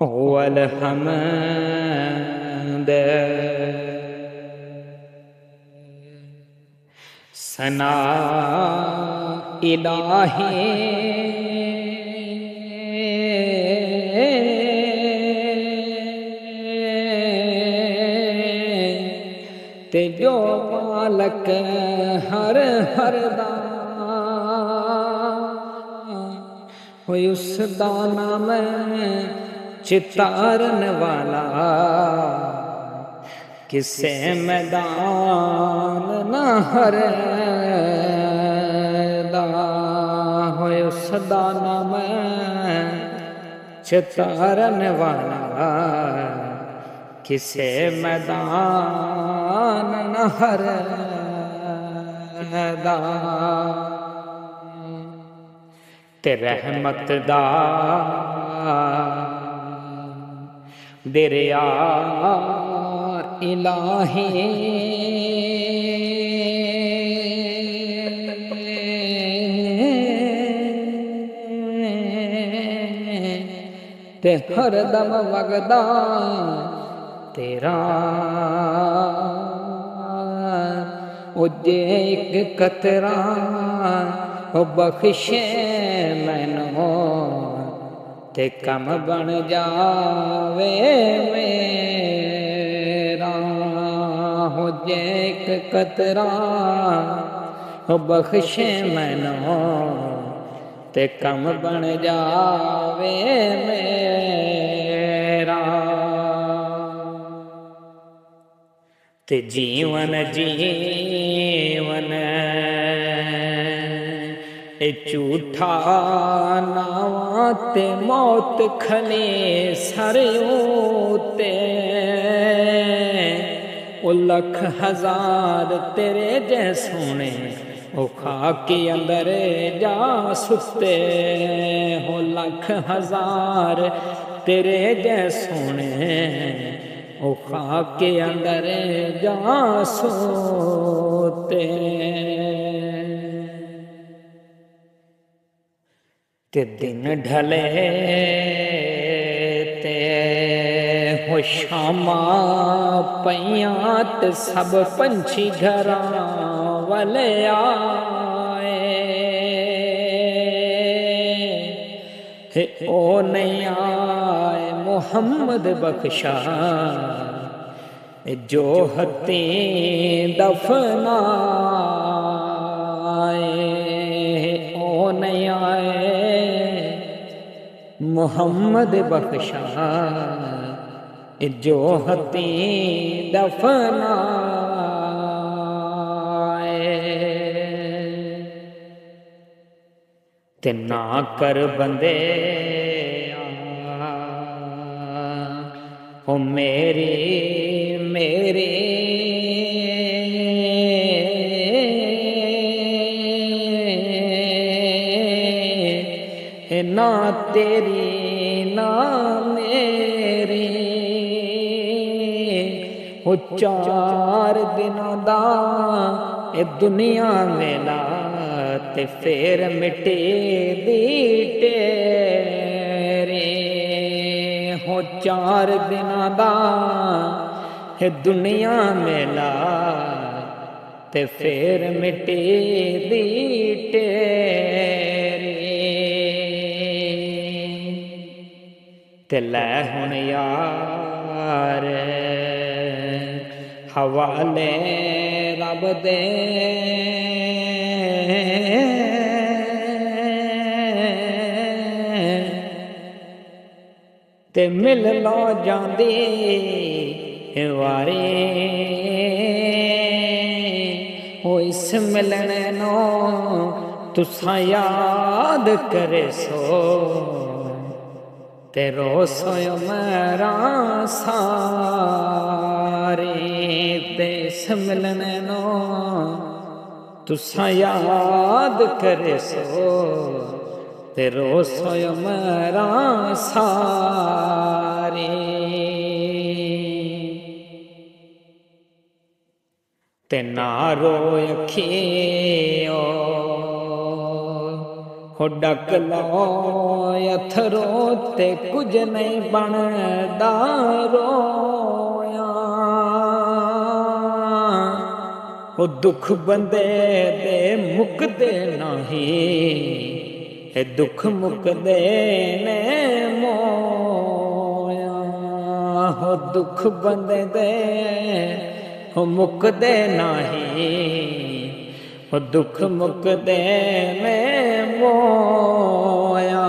वलहमद सना इलाही ते जो मालक हर हर दा होई उस दा नाम चितारन वाला किसे मैदान न हरदा होए उस दा नाम चितारन वाला किसे मैदान न हरदा ते रहमत दा दरिया इलाही ते हरदम वगदा तेरा उजे एक कतरा ओ बख्शे मैनू ते कम बन जावे मेरा हो जे एक कतरा ओ बख्शे मैनू ते कम बन जावे मेरा ते जीवन जीवन ए झूठा नावा ते मौत खले सरते ओ लख हजार तेरे जै सोने ओ खाके अंदर जा सुते हो लख हजार तेरे जै सोने ओ खाके अंदर जा सोते ते दिन ढले ते हो शामा पइयां ते सब पंछी घरां वाले आए हे ओ नहीं आए मोहम्मद बख्शा जो हती दफनाए ओ नहीं आए मोहम्मद बख्शा जो हती दफनाए ते ना कर बंदे हो मेरी मेरी ना तेरी ना मेरी हो चार दिनों दा ए दुनिया मेला ते फिर मिटे दी तेरे हो चार दिनों दा ए दुनिया मेला ते फिर मिटे दी तेरे ते लै हुण यार हवाले रब दे ते मिल लो जांदी वारे हो इस मिलने नो तुसा याद करे सो तेरो सोयो मेरा सारे देश मिलने नो तुसा याद करे सो तेरो सोयो मेरा सारे ते ना रो अखियो हो डक लो अथरो ते कुछ नहीं बनदा रोया। हो दुख बंदे दे मुकदे नहीं, है दुख मुकदे ने मोया। हो दुख बंदे दे हो मुकदे नहीं, हो दुख मुकदे ने मोया।